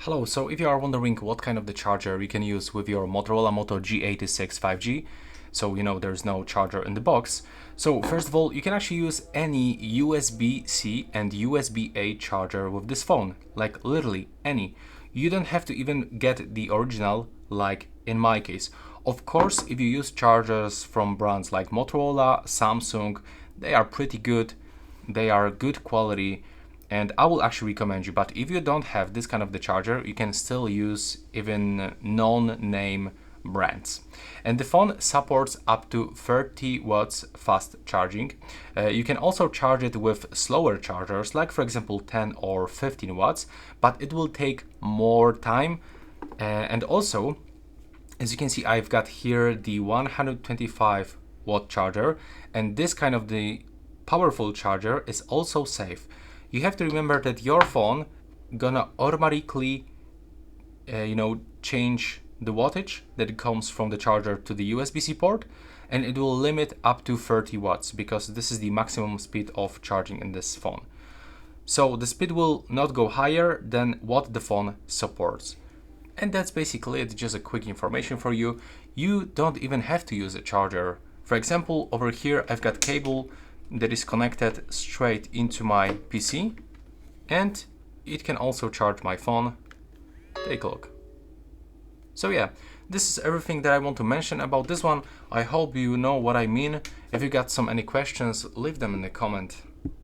Hello, so if you are wondering what kind of the charger you can use with your Motorola Moto G86 5G, so you know there's no charger in the box. So first of all, you can actually use any USB-C and USB-A charger with this phone, like literally any. You don't have to even get the original, like in my case. Of course, if you use chargers from brands like Motorola, Samsung, they are pretty good, they are good quality, and I will actually recommend you. But if you don't have this kind of the charger, you can still use even non-name brands. And the phone supports up to 30 watts fast charging. You can also charge it with slower chargers, like for example 10 or 15 watts, but it will take more time. And also, as you can see, I've got here the 125 watt charger, and this kind of the powerful charger is also safe. You have to remember that your phone gonna automatically change the wattage that comes from the charger to the USB-C port, and it will limit up to 30 watts because this is the maximum speed of charging in this phone. So the speed will not go higher than what the phone supports. And that's basically it, just a quick information for you. You don't even have to use a charger. For example, over here I've got cable that is connected straight into my PC, and it can also charge my phone. Take a look. So yeah, this is everything that I want to mention about this one. I hope you know what I mean. If you got any questions, leave them in the comment.